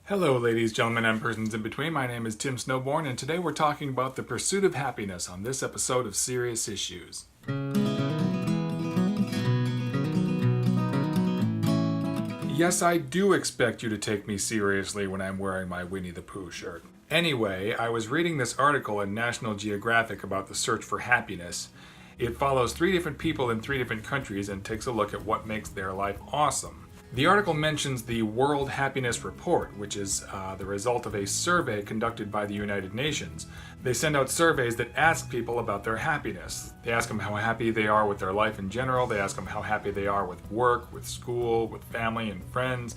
Hello ladies, gentlemen, and persons in between. My name is Tim Snowborn, and today we're talking about the pursuit of happiness on this episode of Serious Issues. Yes, I do expect you to take me seriously when I'm wearing my Winnie the Pooh shirt. Anyway, I was reading this article in National Geographic about the search for happiness. It follows 3 different people in 3 different countries and takes a look at what makes their life awesome. The article mentions the World Happiness Report, which is the result of a survey conducted by the United Nations. They send out surveys that ask people about their happiness. They ask them how happy they are with their life in general. They ask them how happy they are with work, with school, with family and friends.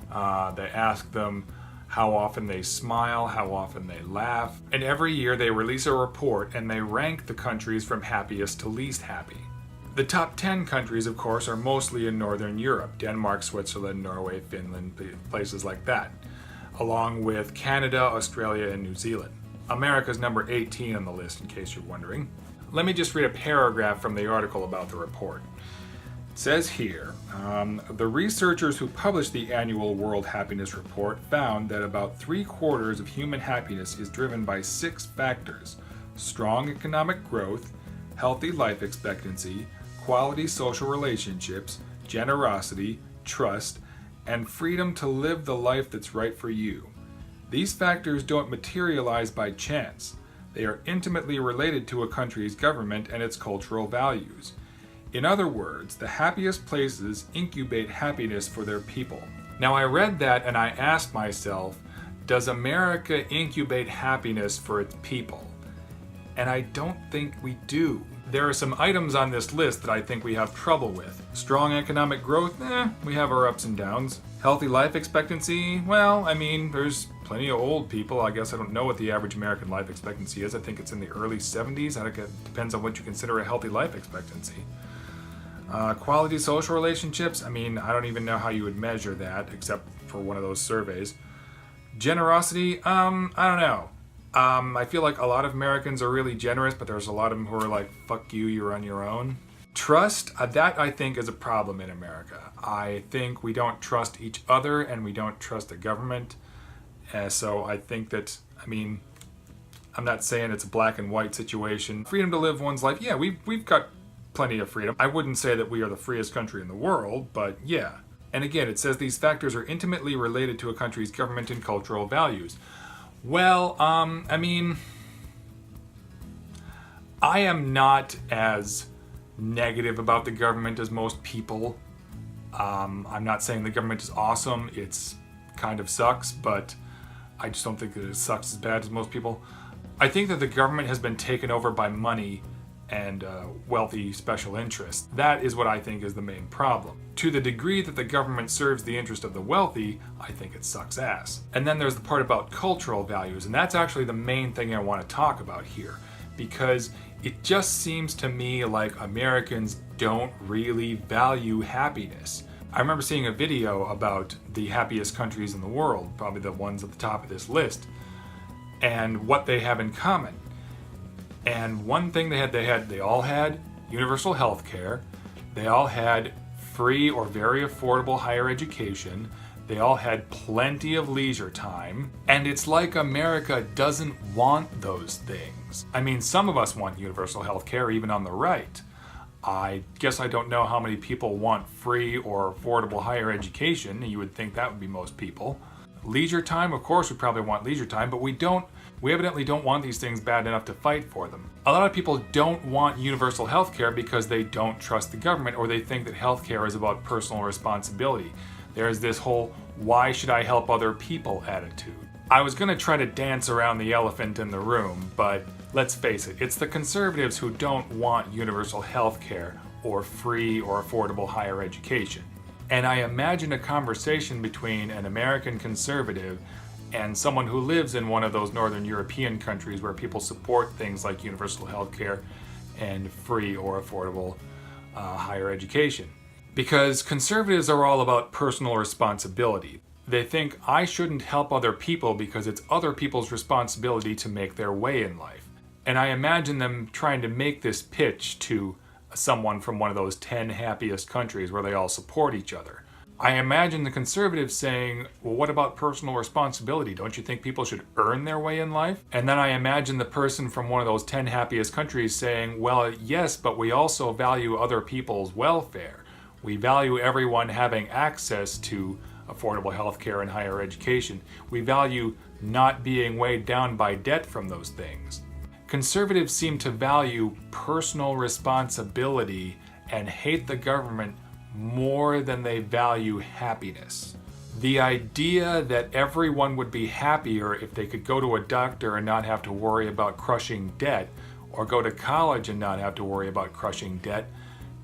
They ask them how often they smile, how often they laugh. And every year they release a report and they rank the countries from happiest to least happy. The top 10 countries, of course, are mostly in Northern Europe: Denmark, Switzerland, Norway, Finland, places like that, along with Canada, Australia, and New Zealand. America's number 18 on the list, in case you're wondering. Let me just read a paragraph from the article about the report. It says here, the researchers who published the annual World Happiness Report found that about 3/4 of human happiness is driven by 6 factors: strong economic growth, healthy life expectancy, quality social relationships, generosity, trust, and freedom to live the life that's right for you. These factors don't materialize by chance. They are intimately related to a country's government and its cultural values. In other words, the happiest places incubate happiness for their people. Now, I read that and I asked myself, does America incubate happiness for its people? And I don't think we do. There are some items on this list that I think we have trouble with. Strong economic growth, we have our ups and downs. Healthy life expectancy, well, I mean, there's plenty of old people. I guess I don't know what the average American life expectancy is. I think it's in the early 70s. I think it depends on what you consider a healthy life expectancy. Quality social relationships, I mean, I don't even know how you would measure that except for one of those surveys. Generosity, I don't know. I feel like a lot of Americans are really generous, but there's a lot of them who are like, fuck you, you're on your own. Trust, that I think is a problem in America. I think we don't trust each other and we don't trust the government. So I think that, I mean, I'm not saying it's a black and white situation. Freedom to live one's life, yeah, we've got plenty of freedom. I wouldn't say that we are the freest country in the world, but yeah. And again, it says these factors are intimately related to a country's government and cultural values. Well, I mean, I am not as negative about the government as most people. I'm not saying the government is awesome. It's kind of sucks, but I just don't think that it sucks as bad as most people. I think that the government has been taken over by money and wealthy special interests. That is what I think is the main problem. To the degree that the government serves the interest of the wealthy, I think it sucks ass. And then there's the part about cultural values, and that's actually the main thing I want to talk about here, because it just seems to me like Americans don't really value happiness. I remember seeing a video about the happiest countries in the world, probably the ones at the top of this list, and what they have in common. And one thing they all had universal health care. They all had free or very affordable higher education. They all had plenty of leisure time. And it's like America doesn't want those things. I mean, some of us want universal health care, even on the right. I guess I don't know how many people want free or affordable higher education. You would think that would be most people. Leisure time, of course, we probably want leisure time, but we evidently don't want these things bad enough to fight for them. A lot of people don't want universal health care because they don't trust the government, or they think that health care is about personal responsibility. There's this whole why should I help other people attitude. I was going to try to dance around the elephant in the room, but let's face it, it's the conservatives who don't want universal health care or free or affordable higher education. And I imagine a conversation between an American conservative and someone who lives in one of those Northern European countries where people support things like universal health care and free or affordable higher education. Because conservatives are all about personal responsibility. They think I shouldn't help other people because it's other people's responsibility to make their way in life. And I imagine them trying to make this pitch to someone from one of those 10 happiest countries where they all support each other. I imagine the conservatives saying, well, what about personal responsibility? Don't you think people should earn their way in life? And then I imagine the person from one of those 10 happiest countries saying, well, yes, but we also value other people's welfare. We value everyone having access to affordable health care and higher education. We value not being weighed down by debt from those things. Conservatives seem to value personal responsibility and hate the government more than they value happiness. The idea that everyone would be happier if they could go to a doctor and not have to worry about crushing debt, or go to college and not have to worry about crushing debt,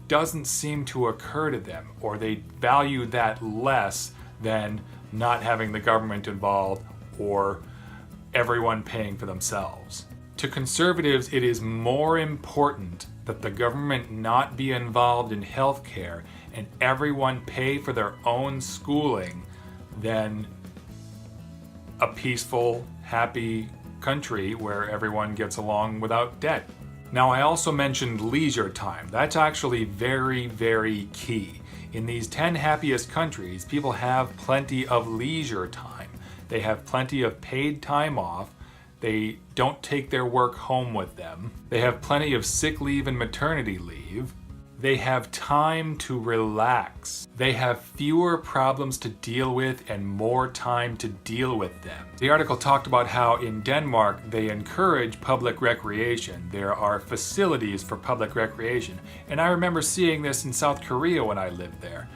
doesn't seem to occur to them, or they value that less than not having the government involved or everyone paying for themselves. To conservatives, it is more important that the government not be involved in healthcare and everyone pay for their own schooling than a peaceful, happy country where everyone gets along without debt. Now, I also mentioned leisure time. That's actually very, very key. In these 10 happiest countries, people have plenty of leisure time. They have plenty of paid time off. They don't take their work home with them. They have plenty of sick leave and maternity leave. They have time to relax. They have fewer problems to deal with and more time to deal with them. The article talked about how in Denmark they encourage public recreation. There are facilities for public recreation. And I remember seeing this in South Korea when I lived there.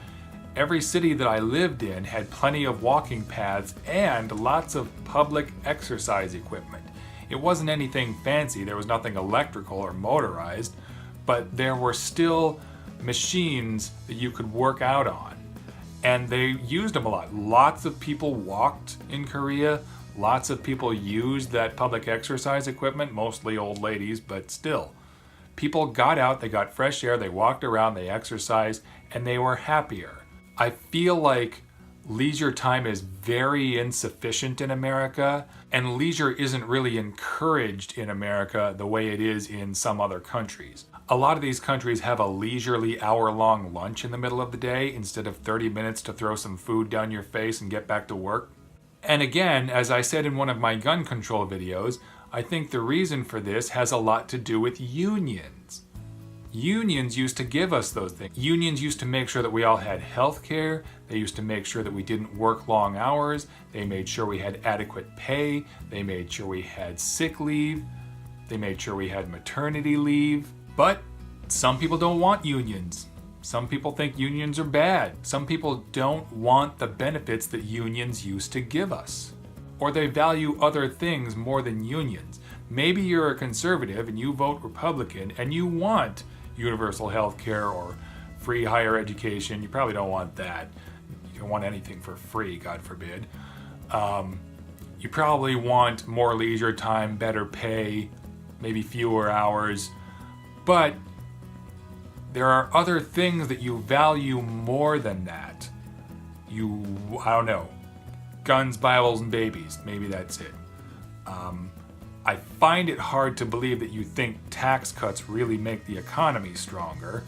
Every city that I lived in had plenty of walking paths and lots of public exercise equipment. It wasn't anything fancy. There was nothing electrical or motorized, but there were still machines that you could work out on. And they used them a lot. Lots of people walked in Korea. Lots of people used that public exercise equipment, mostly old ladies, but still. People got out, they got fresh air, they walked around, they exercised, and they were happier. I feel like leisure time is very insufficient in America, and leisure isn't really encouraged in America the way it is in some other countries. A lot of these countries have a leisurely hour-long lunch in the middle of the day instead of 30 minutes to throw some food down your face and get back to work. And again, as I said in one of my gun control videos, I think the reason for this has a lot to do with unions. Unions used to give us those things. Unions used to make sure that we all had health care. They used to make sure that we didn't work long hours. They made sure we had adequate pay. They made sure we had sick leave. They made sure we had maternity leave. But some people don't want unions. Some people think unions are bad. Some people don't want the benefits that unions used to give us. Or they value other things more than unions. Maybe you're a conservative and you vote Republican and you want universal health care or free higher education. You probably don't want that. You don't want anything for free, God forbid. You probably want more leisure time, better pay, maybe fewer hours. But there are other things that you value more than that. I don't know, guns, Bibles, and babies. Maybe that's it. I find it hard to believe that you think tax cuts really make the economy stronger.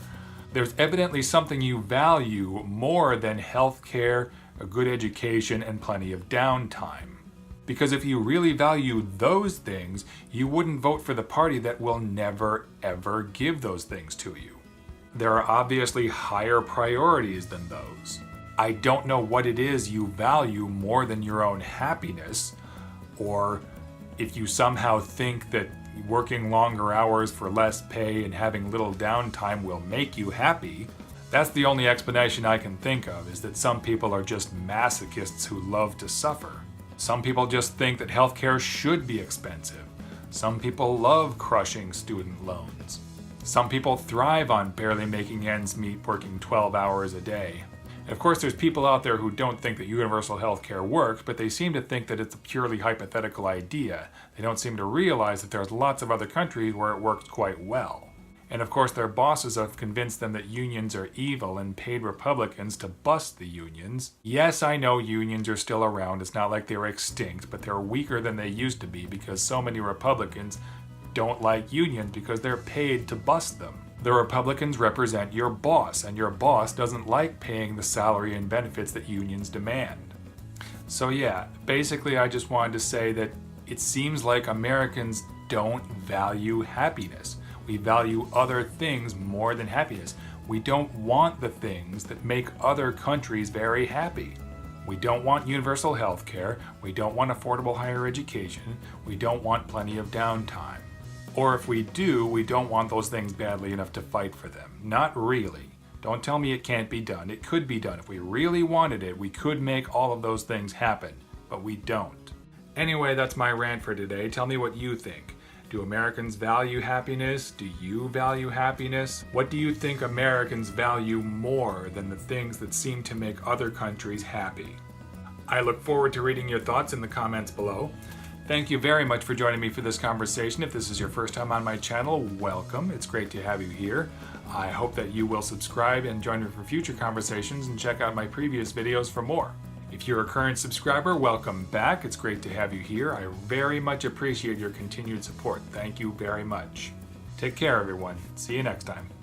There's evidently something you value more than health care, a good education, and plenty of downtime. Because if you really value those things, you wouldn't vote for the party that will never, ever give those things to you. There are obviously higher priorities than those. I don't know what it is you value more than your own happiness, or if you somehow think that working longer hours for less pay and having little downtime will make you happy. That's the only explanation I can think of, is that some people are just masochists who love to suffer. Some people just think that healthcare should be expensive. Some people love crushing student loans. Some people thrive on barely making ends meet, working 12 hours a day. And of course, there's people out there who don't think that universal health care works, but they seem to think that it's a purely hypothetical idea. They don't seem to realize that there's lots of other countries where it works quite well. And of course, their bosses have convinced them that unions are evil and paid Republicans to bust the unions. Yes, I know unions are still around. It's not like they were extinct, but they're weaker than they used to be because so many Republicans don't like unions because they're paid to bust them. The Republicans represent your boss, and your boss doesn't like paying the salary and benefits that unions demand. So yeah, basically I just wanted to say that it seems like Americans don't value happiness. We value other things more than happiness. We don't want the things that make other countries very happy. We don't want universal health care. We don't want affordable higher education. We don't want plenty of downtime. Or if we do, we don't want those things badly enough to fight for them. Not really. Don't tell me it can't be done. It could be done. If we really wanted it, we could make all of those things happen. But we don't. Anyway, that's my rant for today. Tell me what you think. Do Americans value happiness? Do you value happiness? What do you think Americans value more than the things that seem to make other countries happy? I look forward to reading your thoughts in the comments below. Thank you very much for joining me for this conversation. If this is your first time on my channel, welcome. It's great to have you here. I hope that you will subscribe and join me for future conversations and check out my previous videos for more. If you're a current subscriber, welcome back. It's great to have you here. I very much appreciate your continued support. Thank you very much. Take care, everyone. See you next time.